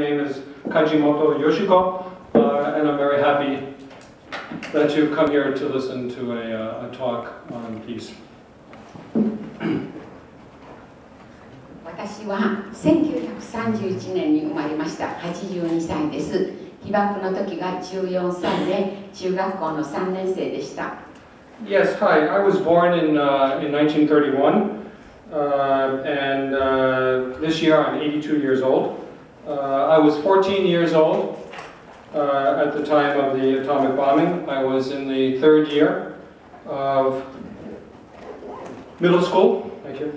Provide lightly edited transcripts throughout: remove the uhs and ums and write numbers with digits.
name is Kajimoto Yoshiko, and I'm very happy that you've come here to listen to a talk on peace. 私は1931年に生まれました。82歳です。被爆の時が14歳で中学校の3年生でした。Yes, hi. I was born in 1931, and this year I'm 82 years old. I was 14 years old at the time of the atomic bombing. I was in the third year of middle school. Thank you.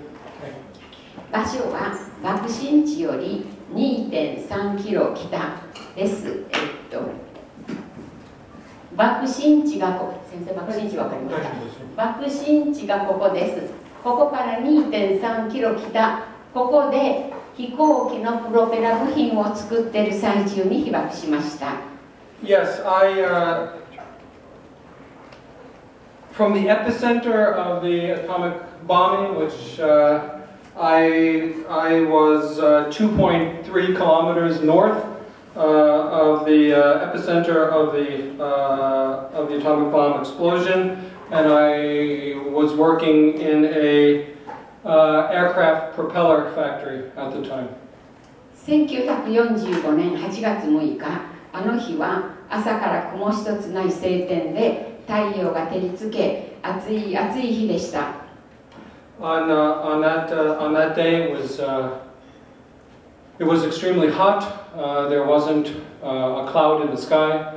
場所は爆心地より 2.3 キロ北です。爆心地が先生、爆心地わかりますか？爆心地がここです。ここから 2.3 キロ北、ここで飛行機のプロペラ部品を作っている最中に被爆しました。Yes, from the epicenter of the atomic bombing, which I was 2.3 kilometers north of the epicenter of the atomic bomb explosion, and I was working in a aircraft propeller factory at the time. 1945年8月6日、あの日は朝から雲一つない晴天で太陽が照りつけ、暑い日でした。On that day, it was extremely hot. There wasn't a cloud in the sky.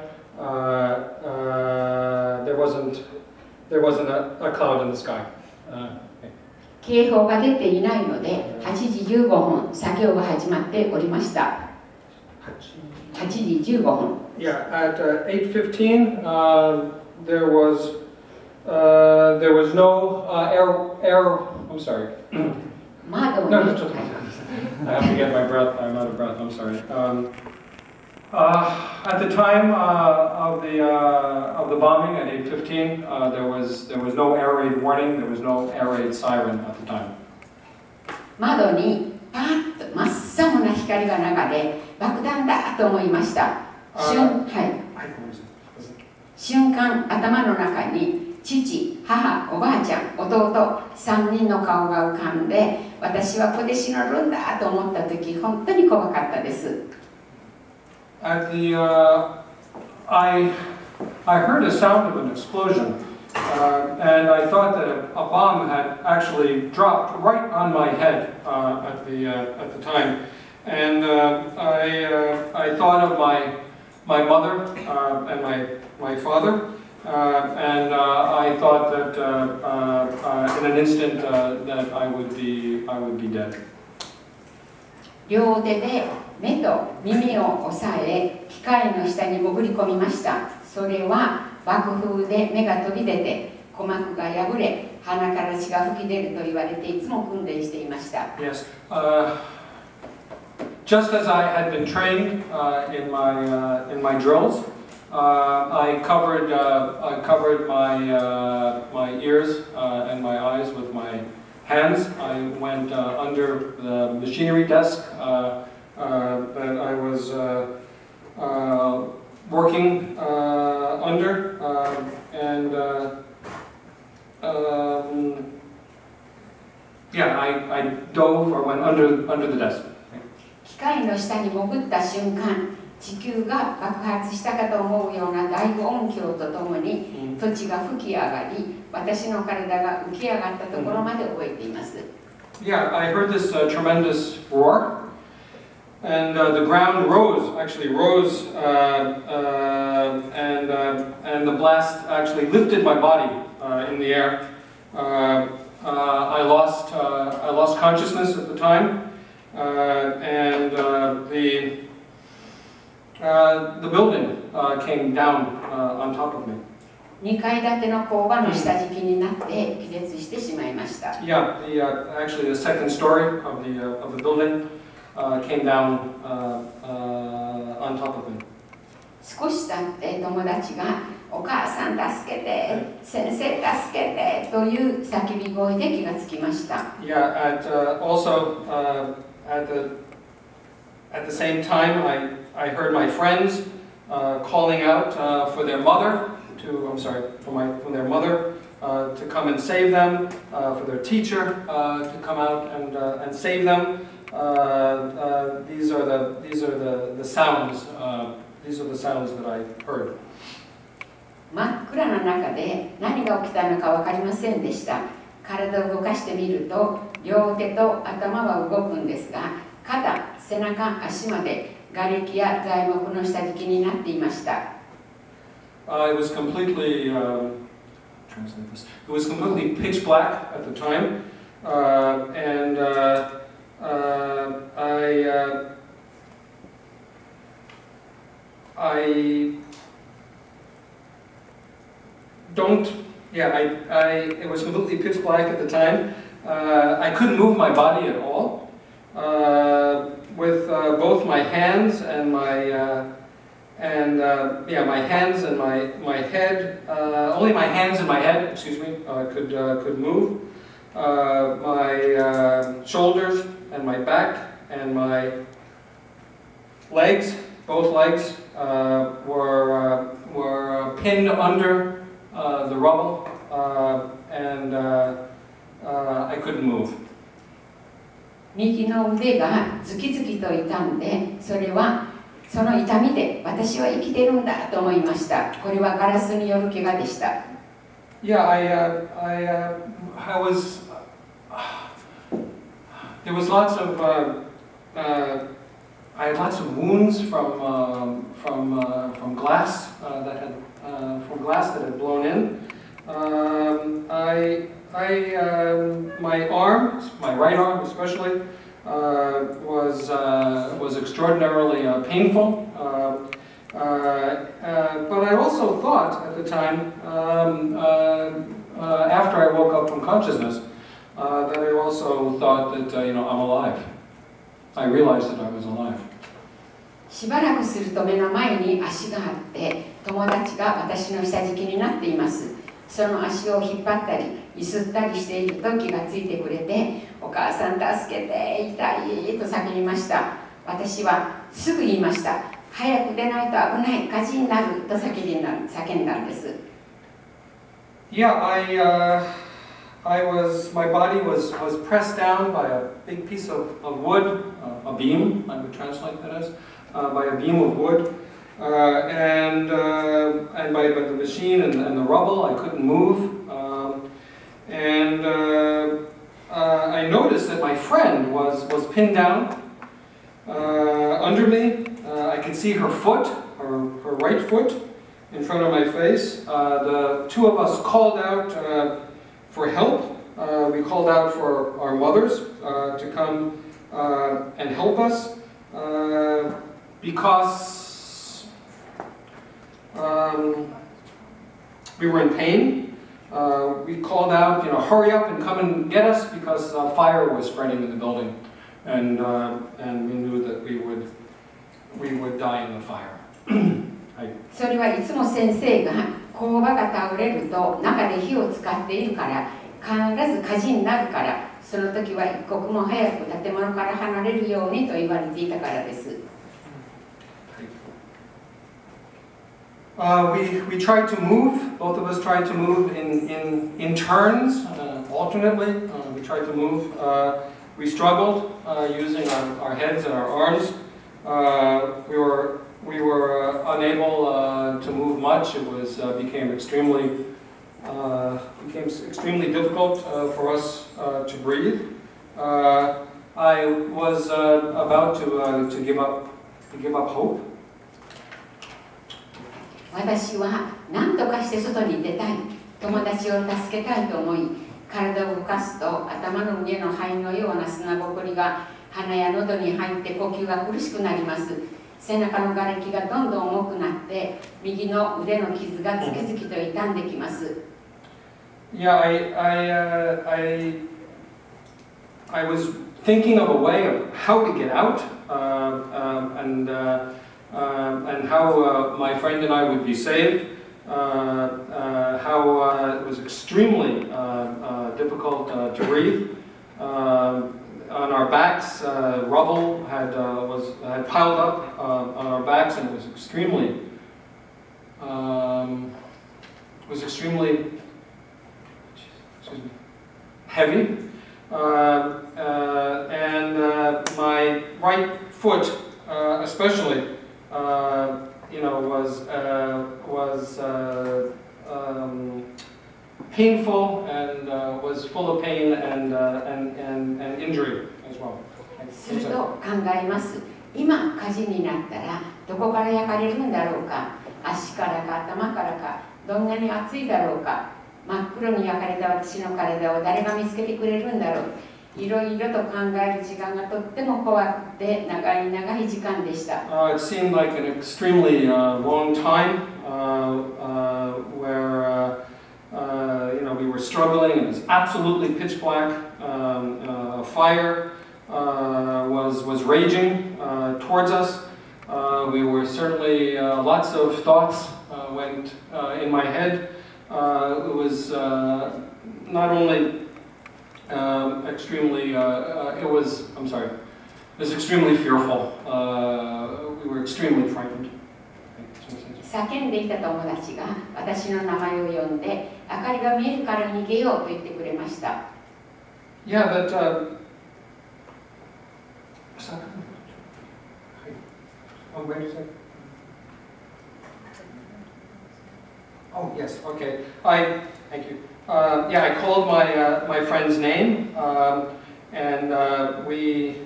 There wasn't a cloud in the sky. 警報が出ていないので8時15分作業が始まっておりました。8時15分。Yeah, at 8:15, there was no air. I'm sorry. No, I have to get my breath. I'm out of breath. I'm sorry. At the time of the bombing at 8:15, there was no air raid warning. There was no air raid siren at the time. 窓にパッと真っ青な光が流れ、爆弾だと思いました。瞬間頭の中に父、母、おばあちゃん、弟3人の顔が浮かんで、私はここで死ぬんだと思った時、本当に怖かったです。At the I heard a sound of an explosion, and I thought that a bomb had actually dropped right on my head at the time, and I thought of my mother and my father, and I thought that in an instant that I would be dead. 両手で目と耳を押さえ、機械の下に潜り込みました。それは爆風で目が飛び出て、鼓膜が破れ、鼻から血が吹き出ると言われていつも訓練していました。Yes. Just as I had been trained in my drills, I covered my ears and my eyes with my hands. I went under the machinery desk that I was working under, and I dove or went under the desk. 機械の下に潜った瞬間、地球が爆発したかと思うような大音響とともに土地が吹き上がり、私の体が浮き上がったところまで覚えています。Yeah, I heard this tremendous roar, and the ground actually rose, and the blast actually lifted my body in the air. I lost consciousness at the time, and the building came down on top of me. 2階建ての工場の下敷きになって気絶してしまいました。Yeah, actually the second story of the building came down on top of me. 少し経って友達がお母さん助けて、先生助けてという叫び声で気がつきました。Yeah, also At the same time, I heard my friends calling out for their mother from their mother to come and save them, for their teacher to come out and save them. These are the sounds. These are the sounds that I heard. 真っ暗な中で何が起きたのか分かりませんでした。体を動かしてみると両手と頭は動くんですが、肩、背中、足まで瓦礫や材木の下敷きになっていました。It was completely translate this. It was completely pitch black at the time, and I don't. Yeah, it was completely pitch black at the time. I couldn't move my body at all. With both my hands and my my hands and my head. Only my hands and my head, excuse me, could move. My shoulders and my back and my legs, both legs, were pinned under the rubble, and I couldn't move. 右の腕がズキズキと痛んで、それはその痛みで私は生きてるんだと思いました。これはガラスによる怪我でした。Yeah, I was. There was lots of. I had lots of wounds from glass from glass that had blown in. My arm, my right arm especially, was extraordinarily painful. But I also thought at the time, after I woke up from consciousness, that I also thought that I'm alive. I realized that I was alive. しばらくすると目の前に足があって友達が私の下敷きになっています。その足を引っ張ったり揺すったりしていると気がついてくれて、お母さん助けて、痛いと叫びました。私はすぐ言いました。早く出ないと危ない、火事になると叫んだんです。Yeah, my body was pressed down by a big piece of wood, a beam, I would translate that as, by a beam of wood, and by the machine and the rubble. I couldn't move, and I noticed that my friend was pinned down under me. I could see her foot, her right foot, in front of my face. The two of us called out for help. We called out for our mothers to come and help us because we were in pain. We called out, hurry up and come and get us because fire was spreading in the building, and we knew that we would die in the fire. それはいつも先生が工場が倒れると中で火を使っているから必ず火事になるから、その時は一刻も早く建物から離れるようにと言われていたからです。We tried to move. Both of us tried to move in turns, alternately. We tried to move. We struggled using our heads and our arms. We were unable to move much. It became extremely difficult for us to breathe. I was about to give up hope. 私は何とかして外に出たい、友達を助けたいと思い、体を動かすと頭の上の肺のような砂ぼこりが鼻や喉に入って呼吸が苦しくなります。背中の瓦礫がどんどん重くなって右の腕の傷がズキズキと傷んできます。Yeah, I was thinking of a way of how to get out, and how my friend and I would be saved. How it was extremely difficult to breathe. on our backs. Rubble had piled up on our backs, and it was extremely heavy. And my right foot, especially, was painful and was full of pain and injury as well. すると考えます。今火事になったらどこから焼かれるんだろうか。足からか頭からか、どんなに熱いだろうか。真っ黒に焼かれた私の体を誰が見つけてくれるんだろう。いろいろと考える時間がとっても怖くて長い長い時間でした。It seemed like an extremely long time where we were struggling. It was absolutely pitch black. Fire was raging towards us. We were certainly lots of thoughts went in my head. It was not only extremely. It was extremely fearful. We were extremely frightened. 叫んでいた友達が私の名前を呼んで、明かりが見えるから逃げようと言ってくれました。Yeah, but oh, wait a second. Oh, yes. Okay. Thank you. Yeah, I called my friend's name, and we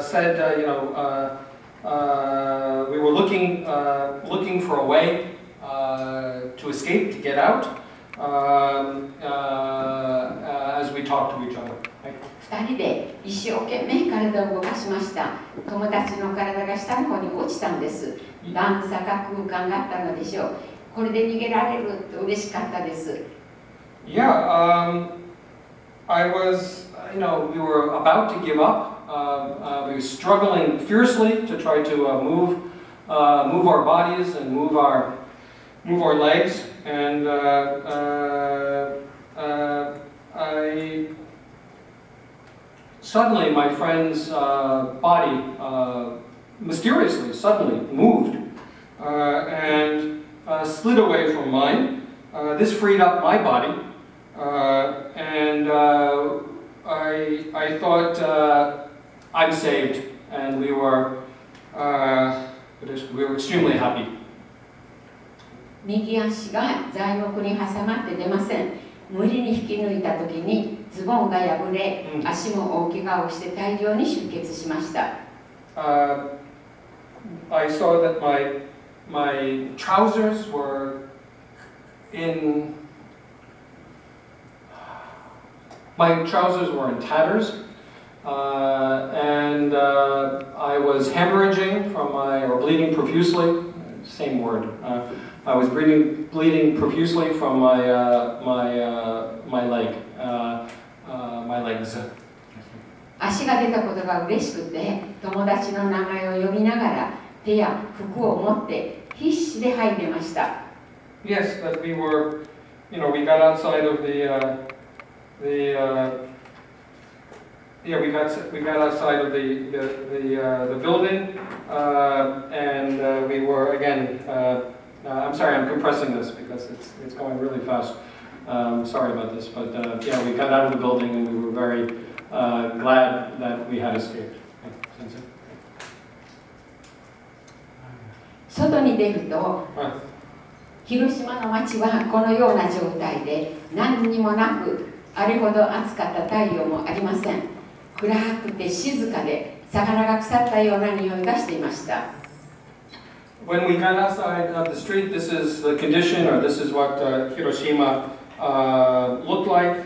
said, we were looking for a way to escape, to get out, as we talked to each other. 2人で一生懸命体を動かしました。友達の体が下の方に落ちたんです。段差か空間があったのでしょう。これで逃げられると嬉しかったです。Yeah, I was, we were about to give up. We were struggling fiercely to try to move our bodies and move our legs, and suddenly my friend's body mysteriously suddenly moved and slid away from mine. This freed up my body, and I thought I'm saved, and we were extremely happy. 右足が材木に挟まって出ません。無理に引き抜いた時にズボンが破れ、足も大怪我をして大量に出血しました。I saw that my trousers were in tatters, and I was hemorrhaging or bleeding profusely. Same word. I was bleeding profusely from my leg, my legs. 足が出たことが嬉しくて、友達の名前を呼びながら手や服を持って必死で這い出ました。Yes, but we were, we got outside of we got outside of the building, and we were again. I'm sorry, I'm compressing this because it's going really fast. Sorry about this, but yeah, we got out of the building and we were very glad that we had escaped. 外に出ると、広島の街はこのような状態で何にもなく、あれほど暑かった太陽もありません。暗くて静かで魚が腐ったような匂いがしていました。When we got outside of the street, this is the condition, or this is what Hiroshima looked like.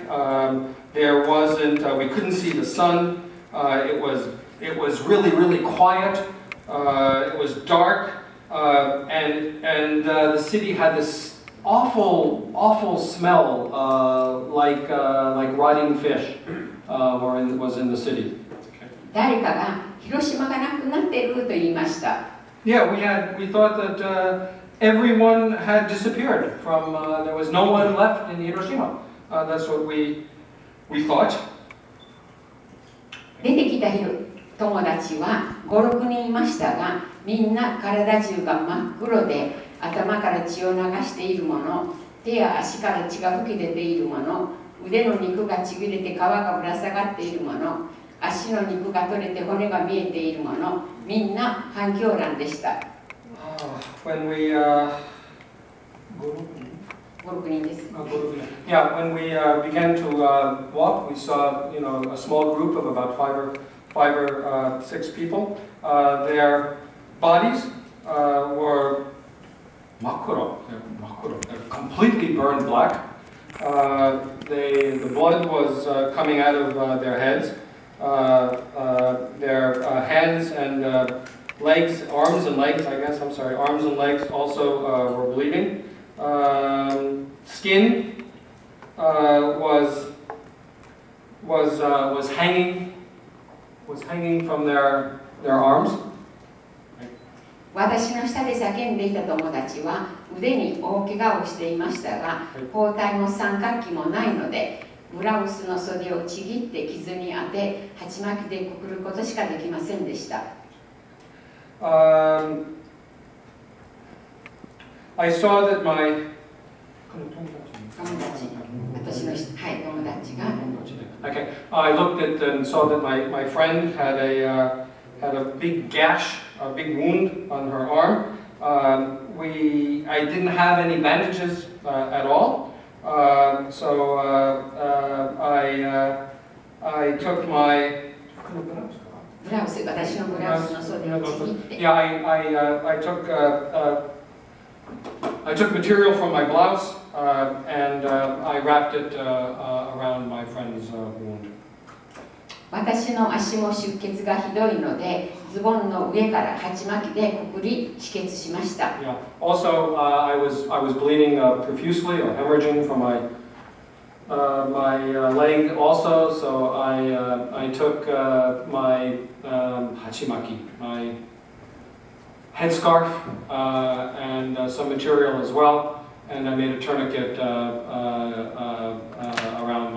There wasn't, we couldn't see the sun. It was really, really quiet. It was dark, and the city had this awful smell, like rotting fish, was in the city. 誰かが広島がなくなっていると言いました。Yeah, we thought that everyone had disappeared from. There was no one left in Hiroshima. That's what we thought. 出てきた友達は5、6人いましたが、みんな体中が真っ黒で、頭から血を流しているもの、手や足から血が噴き出ているもの、腕の肉がちぎれて皮がぶら下がっているもの、足の肉が取れて骨が見えているもの、みんな半狂乱でした。When we 5、6人です。Yeah, when we began to walk, we saw, a small group of about five or six people. Their bodies were makuro. They're completely burned black. The blood was coming out of their heads. Their hands and legs, arms and legs, arms and legs also were bleeding. Skin was hanging from their arms. 私の下で叫んでいた友達は腕に大怪我をしていましたが、包帯も三角旗もないので、ブラウスの袖をちぎって傷に当て、鉢巻きでくくることしかできませんでした。I saw that my 私の友達が Okay, I looked at and saw that my friend had a big gash, a big wound on her arm. I didn't have any bandages at all, so I took my ブラウス、私のブラウスの袖をちぎって。Yeah, I took material from my blouse and I wrapped it around my friend's wound. 私の足も出血がひどいので、ズボンの上から鉢巻きでくくり止血しました。Yeah. Also, I was bleeding profusely or hemorrhaging from my leg also, so I took my hachimaki, my headscarf, and some material as well, and I made a tourniquet around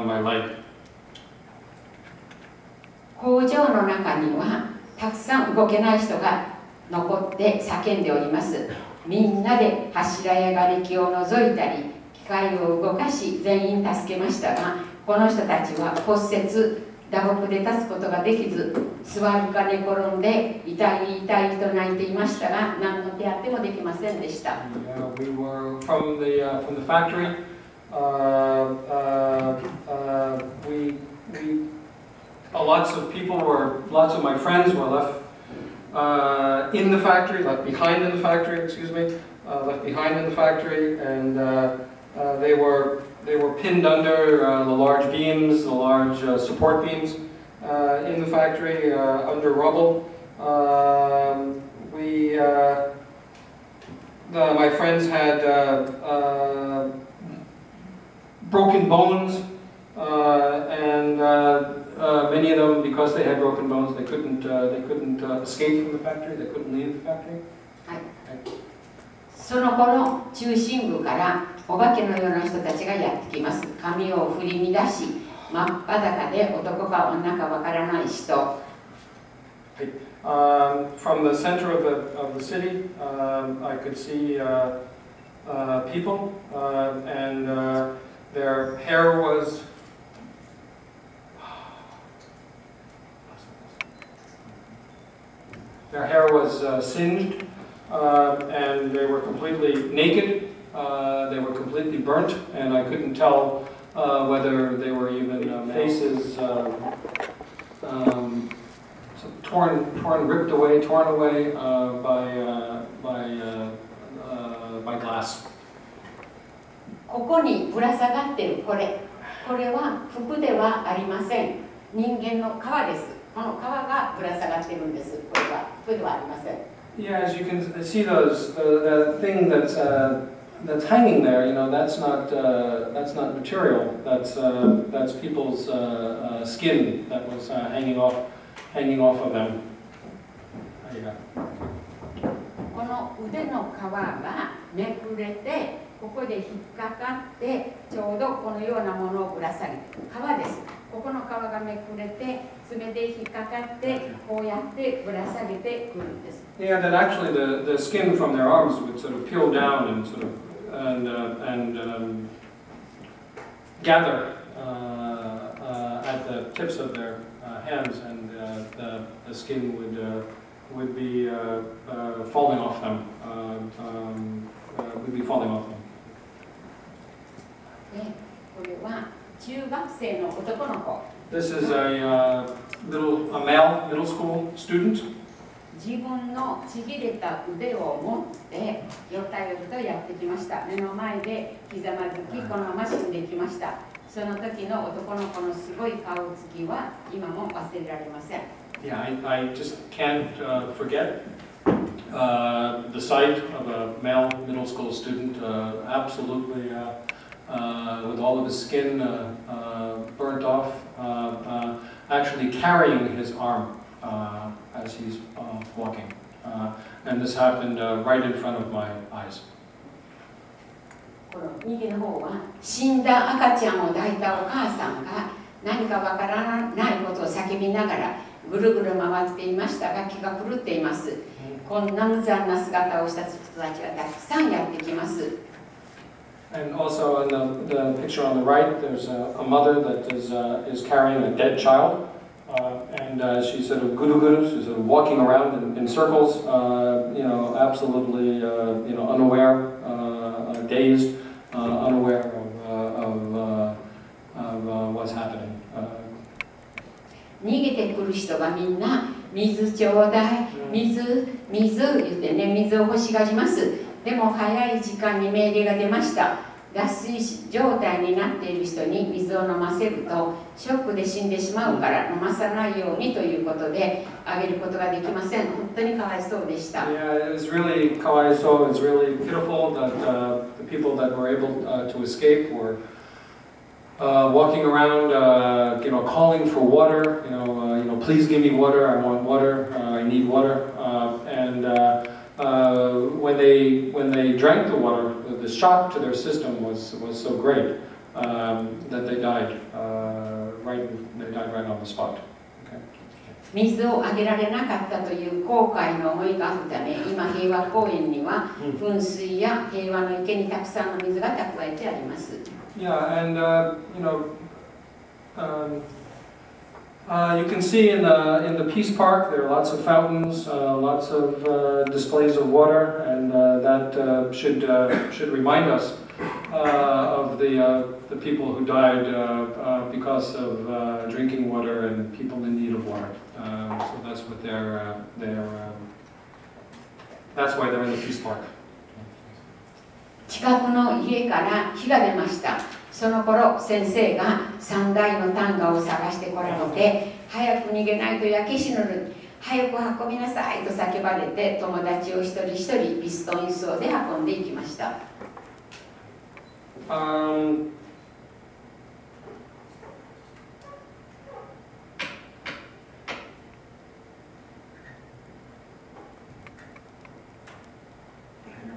my leg. 工場の中にはたくさん動けない人が残って叫んでおります。みんなで柱や瓦礫を除いたり、機械を動かし全員助けましたが、この人たちは骨折、打撲で立つことができず、座るか寝転んで痛い痛いと泣いていましたが、何の手当てもできませんでした。We were from the factory. Lots of my friends were left in the factory, left behind in the factory, and they were pinned under the large beams, the large support beams in the factory, under rubble. My friends had broken bones, and many of them, because they had broken bones, they couldn't escape from the factory. They couldn't leave the factory. その頃、中心部からお化けのような人たちがやってきます。髪を振り乱し、真っ裸で男か女かわからない人。From the center of the city, I could see people, and their hair was singed, and they were completely naked. They were completely burnt, and I couldn't tell whether they were even faces ripped away, torn away by glass. ここにぶら下がっているこれは服ではありません。人間の皮です。この皮がぶら下がっているんです。これは服ではありません。Yeah, as you can see, the thing that's hanging there, that's not material. That's people's skin that was hanging off of them. この腕の皮がめくれて、ここで引っかかって、ちょうどこのようなものをぶら下げて、皮です。ここの皮がめくれて爪で引っかかってこうやってぶら下げてくるんです。Yeah, that actually the skin from their arms would sort of peel down and sort of gather at the tips of their hands, and the skin would be falling off them. Would be falling off them. で、これは中学生の男の子。This is a male middle school student. 自分のちぎれた腕を持ってよたよたとやってきました。目の前でひざまずき、このまま死んできました。その時の男の子のすごい顔つきは今も忘れられません。Yeah, I just can't forget the sight of a male middle school student absolutely with all of his skin burnt off, actually carrying his arm as he's walking. And this happened right in front of my eyes. この右の方は死んだ赤ちゃんを抱いたお母さんが何かわからないことを叫びながらぐるぐる回っていましたが気が狂っています。こんな無残な姿をした人たちがたくさんやってきます。And also in the picture on the right, there's a mother that is carrying a dead child, and she's sort of guru, she's sort of walking around in circles, absolutely, unaware, dazed, unaware of what's happening. 逃げてくる人がみんな水ちょうだい、水言ってね、水を欲しがります。でも早い時間に命令が出ました。脱水状態になっている人に水を飲ませるとショックで死んでしまうから飲まさないようにということであげることができません。本当にかわいそうでした。Yeah, it's really かわいそう。It's really pitiful that the people that were able to escape were walking around, calling for water. Please give me water. I want water. I need water. And when they drank the water, the shock to their system was so great that they died right on the spot. 水をあげられなかったという後悔の思いがあるため、今平和公園には噴水や平和の池にたくさんの水が蓄えてあります。Yeah, and you can see in the Peace Park there are lots of fountains, lots of displays of water, and that should remind us of the people who died because of drinking water and people in need of water. So that's what that's why they're in the Peace Park. 近くの家から火が出ました。その頃先生が3台のタンガを探してこられて、早く逃げないと焼け死ぬのに早く運びなさいと叫ばれて、友達を一人一人ピストン輸送で運んでいきました。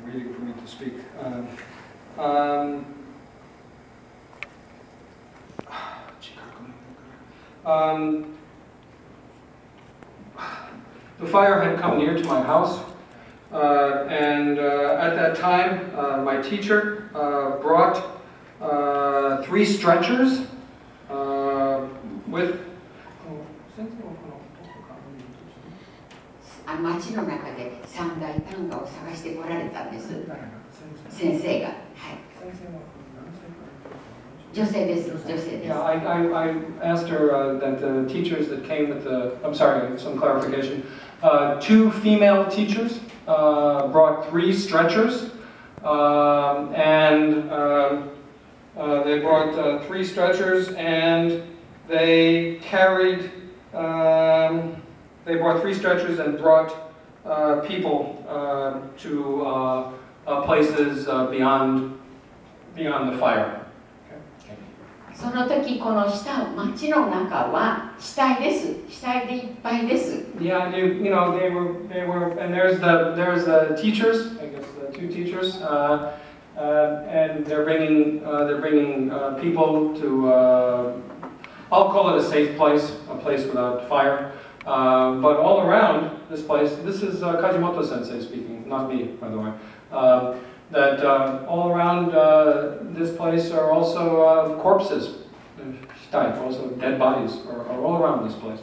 Waiting for me to speak. The fire had come near to my house, and at that time, my teacher brought 3 stretchers with. 町の中で3台タンガを探してこられたんです。先生が、はい。女性です。女性です。Yeah, I asked her that the teachers that came with I'm sorry, some clarification. 2 female teachers brought 3 stretchers, and they brought 3 stretchers, and they carried. They brought 3 stretchers and brought people to places beyond the fire. その時この町の中は死体です。死体でいっぱいです。Yeah, they were, and there's the teachers, I guess the 2 teachers, and they're bringing people to I'll call it a safe place, a place without fire. But all around this place, this is Kajimoto sensei speaking, not me, by the way, that all around this place are also corpses, also dead bodies are all around this place.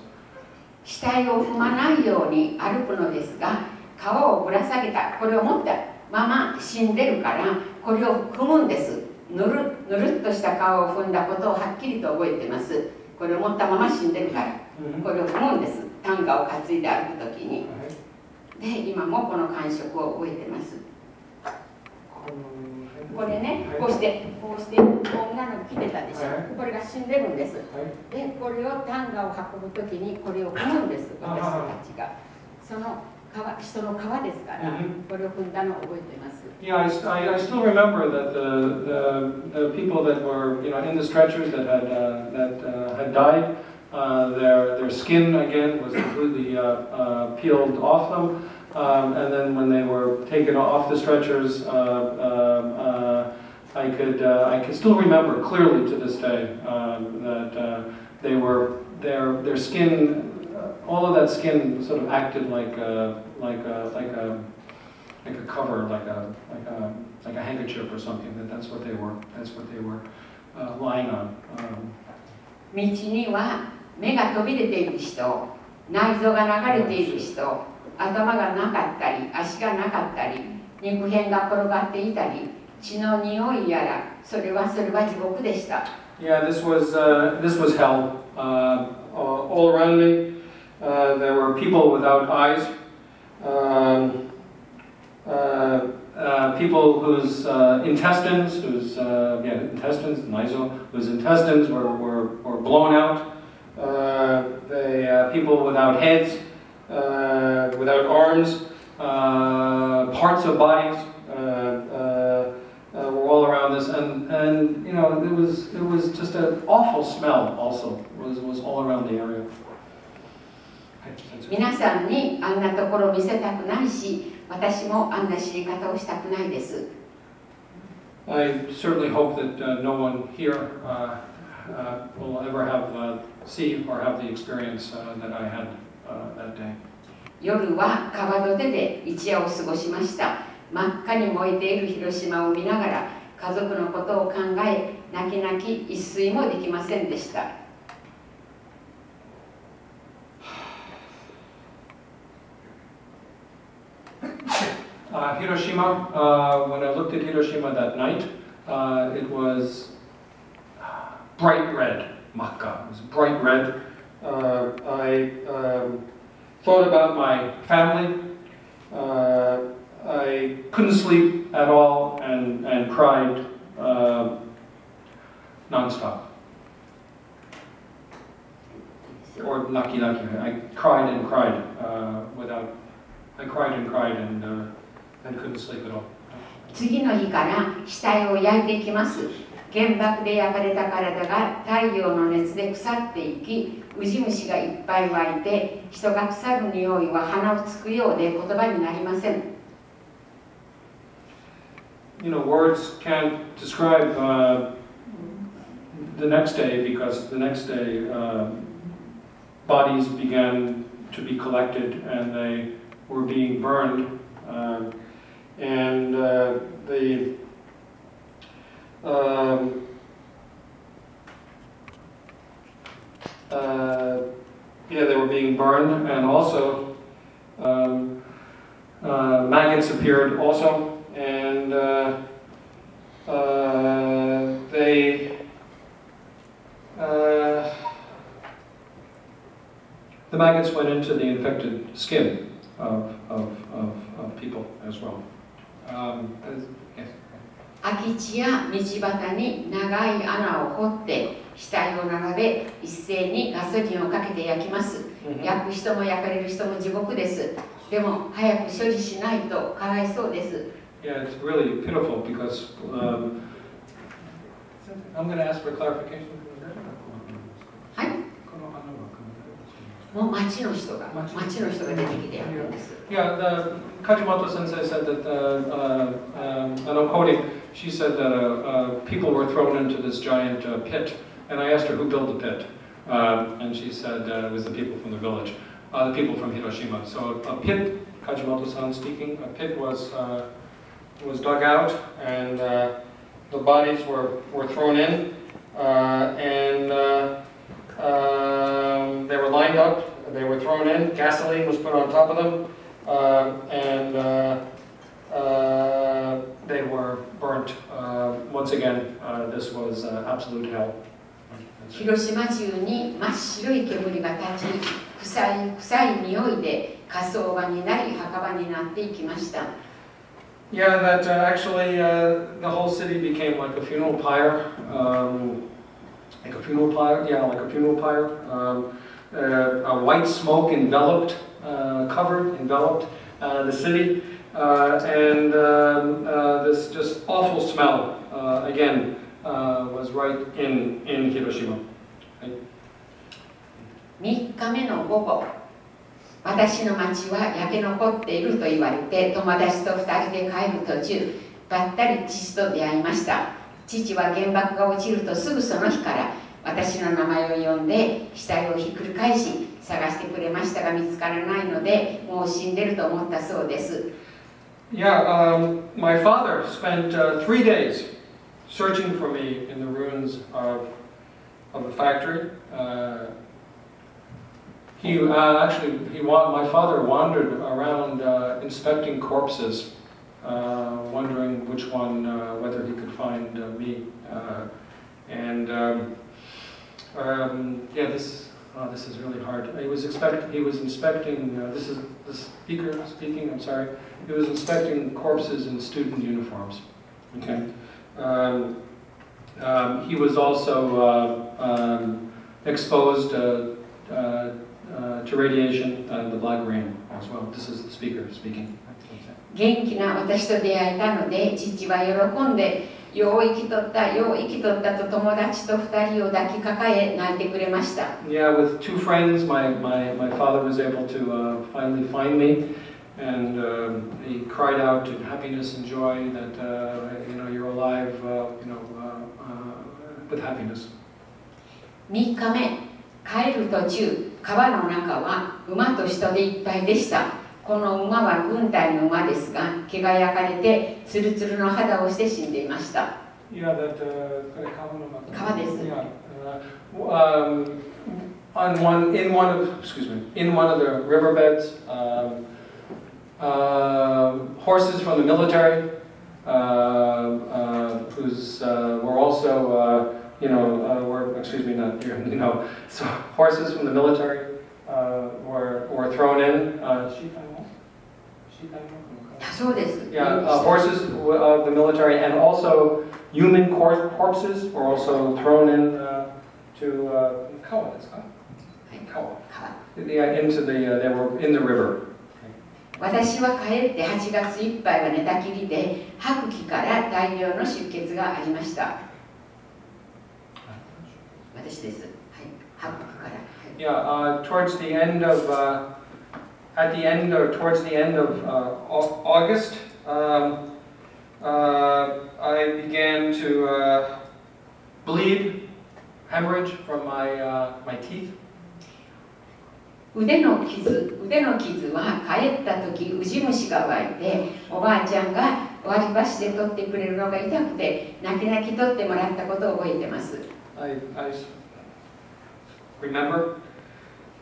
死体を踏まないように歩くのですが、皮をぶら下げた、これを持ったまま死んでるから、これを踏むんです。ぬるっとした皮を踏んだことをはっきりと覚えてます。これを持ったまま死んでるから、これを踏むんです。担架を担いで歩くときに。で、今もこの感触を覚えてます。これね、こうしてこんなの着てたでしょ。これが死んでるんです。で、これを担架を運ぶときにこれを踏むんです、私たちが。その人の皮ですから、これを踏んだのを覚えてます。Yeah, I still remember that the people that were in the stretchers that had died, their skin again was completely peeled off them. And then when they were taken off the stretchers, I could still remember clearly to this day that their skin, all of that skin sort of acted like a cover, like a handkerchief or something. That's what they were lying on. 道には目が飛び出ている人、内臓が流れている人、頭がなかったり、足がなかったり、肉片が転がっていたり、血の匂いやら、それは地獄でした。Yeah, this was hell. All around me, there were people without eyes, people whose intestines, whose intestines were blown out. People without heads, without arms, parts of bodies were all around this, and it was just an awful smell. Also, was all around the area. 皆さんにあんなところを見せたくないし、私もあんな知り方をしたくないです。I certainly hope that no one here will ever see or have the experience that I had that day. 夜は川土手で一夜を過ごしました。真っ赤に燃えている広島を見ながら、家族のことを考え、泣き泣き一睡もできませんでした。Hiroshima, when I looked at Hiroshima that night, it was bright red, makka. It was bright red. I thought about my family. I couldn't sleep at all and cried nonstop. Or naki. I cried and cried I cried and cried and couldn't sleep at all. 次の日から死体を焼いていきます。原爆で焼かれた体が太陽の熱で腐っていき、ウジ虫がいっぱい湧いて、人が腐る匂いは鼻をつくようで言葉になりません。Words can't describe the next day, because the next day bodies began to be collected and they were being burned, and they were being burned, and also maggots appeared also, and the maggots went into the infected skin of people as well. Yes. 空き地や道端に長い穴を掘って死体を並べ、一斉にガソリンをかけて焼きます。焼く人も焼かれる人も地獄です。でも早く処理しないとかわいそうです。Yeah, it's really pitiful because I'm going to ask for clarification. はい。もう町の人が出てきてやるんです。Yeah, Kajimoto sensei said that, and I'm quoting, she said that people were thrown into this giant pit, and I asked her who built the pit. And she said it was the people from the village, the people from Hiroshima. So a pit, Kajimoto-san speaking, a pit was dug out, and the bodies were thrown in, and they were lined up, they were thrown in, gasoline was put on top of them, and they were burnt. Once again, this was absolute hell. 広島中に真っ白い煙が立ち、臭い匂いで火葬場になり墓場になっていきました。Yeah, that actually the whole city became like a funeral pyre, like a funeral pyre. Yeah, like a funeral pyre. A white smoke enveloped the city, and this just awful smell again was right in Hiroshima. 3日目の午後、私の町は焼け残っていると言われて、友達と2人で帰る途中、ばったり父と出会いました。父は原爆が落ちるとすぐその日から私の名前を呼んで死体をひっくり返し探してくれましたが、見つからないのでもう死んでると思ったそうです。Yeah, my father spent 3 days searching for me in the ruins of the factory. My father wandered around inspecting corpses, wondering which one, whether he could find me. Yeah, this is really hard. He was inspecting. This is the speaker speaking. I'm sorry. He was inspecting corpses in student uniforms. Okay. He was also exposed to radiation and the black rain as well. This is the speaker speaking. 元気な私と出会えたので、父は喜んで、よう生きとった、よう生きとったと友達と2人を抱きかかえ泣いてくれました。Yeah, with 2 friends, my father was able to finally find me, and he cried out in happiness and joy that you're alive, with happiness. 3日目、帰る途中、川の中は馬と人でいっぱいでした。この馬は軍隊の馬ですが、毛が焼かれてツルツルの肌をして死んでいました。Yeah, that 川です。Yeah. In one of the riverbeds, horses from the military, whose were also so horses from the military were thrown in. Yeah, horses of the military, and also human corpses were also thrown in to they were in the river. 私は帰って8月いっぱいは寝たきりで、吐く気から大量の出血がありました。私です。はい、吐く気から。Yeah, towards the end of August, I began to bleed, hemorrhage from my teeth. 腕の傷は帰った時ウジ虫が湧いて、おばあちゃんが割り箸で取ってくれるのが痛くて泣き泣き取ってもらったことを覚えてます。I remember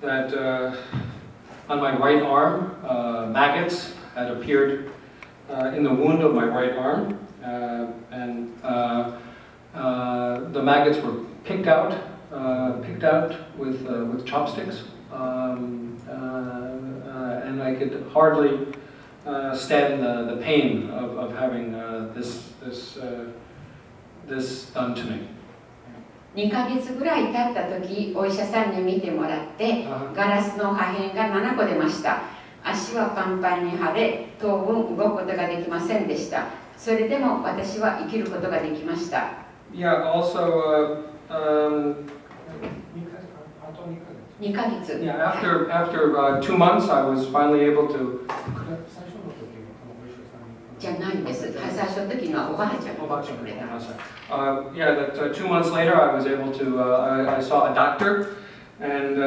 that on my right arm, maggots had appeared in the wound of my right arm, and the maggots were picked out with chopsticks, and I could hardly stand the pain of having this done to me. 2ヶ月ぐらい経った時、お医者さんに見てもらってガラスの破片が7個出ました。足はパンパンに腫れ、当分動くことができませんでした。それでも私は生きることができました。Yeah, also 2ヶ月。Yeah, after 2 months, I was finally able to. じゃないです。最初の時のはおばあちゃんが来てくれた。Yeah, that 2 months later, I was able to. I saw a doctor, and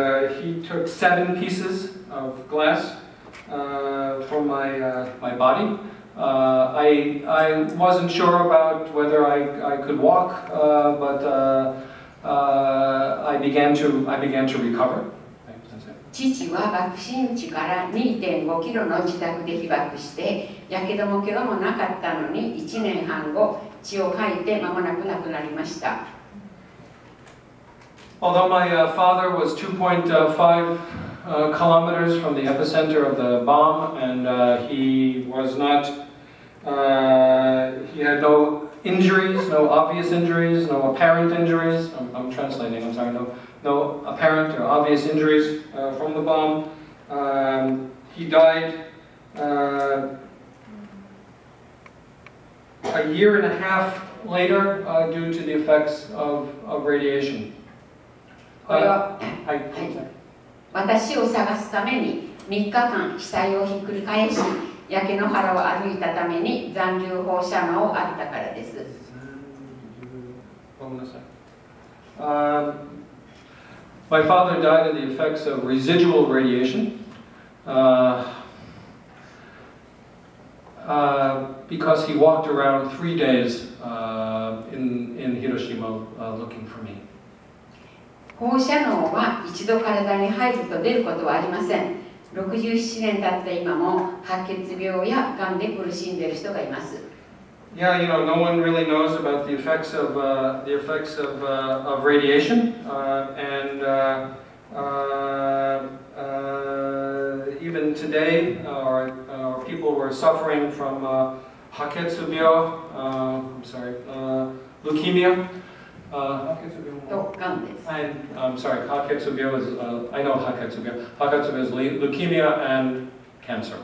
he took 7 pieces of glass from my body. I wasn't sure about whether I could walk, but I began to recover. 父は爆心地から 2.5 キロの自宅で被爆して、やけども怪我もなかったのに1年半後、血を吐いて間もなく亡くなりました。Although my father was 2.5 kilometers from the epicenter of the bomb, and he was not, he had no injuries, no obvious injuries, no apparent injuries. I'm translating, I'm sorry, no apparent or obvious injuries from the bomb. He died a year and a half later due to the effects of radiation. 私を探すために3日間被災をひっくり返し、焼け野原を歩いたために残留放射能を浴びたからです。My father died of the effects of residual radiation because he walked around 3 days in Hiroshima looking for me. 放射能は一度体に入ると出ることはありません。67年経った今も白血病やがんで苦しんでいる人がいます。Yeah, no one really knows about the effects of radiation, and even today, people were suffering from haketsubyo, leukemia. And I'm sorry, haketsubyo is I know haketsubyo. Haketsubyo is leukemia and cancer.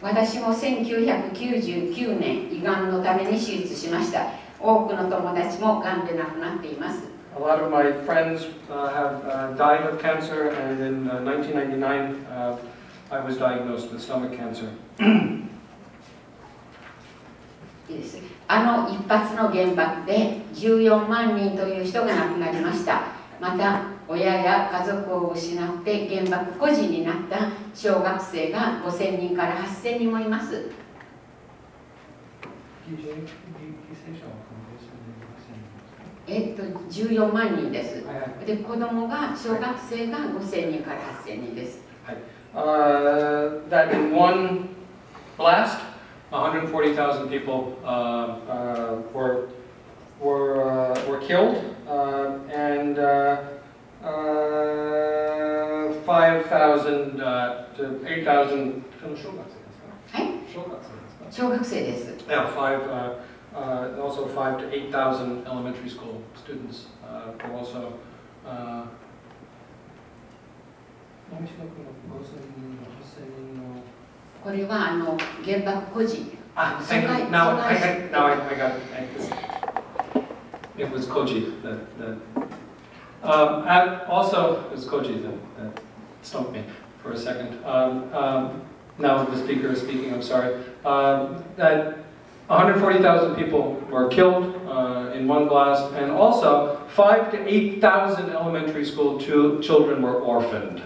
私も1999年、胃がんのために手術しました。多くの友達もがんで亡くなっています。A lot of my friends have died of cancer, and in 1999 I was diagnosed with stomach cancer. いいです。一発の原爆で14万人という人が亡くなりました。また親や家族を失って原爆孤児になった小学生が5000人から8000人もいます。14万人です。で、子供が小学生が5000人から8000人です。That in one blast, 140,000 people were killed, and 5,000 to 8,000. はい。小学生です。Yeah, also 5 to 8,000 elementary school students were also. これは原爆孤児。Now I got it. It was Koji that also it was Koji that stumped me for a second. Now the speaker is speaking. I'm sorry. That 140,000 people were killed in one blast, and also 5,000 to 8,000 elementary school children were orphaned.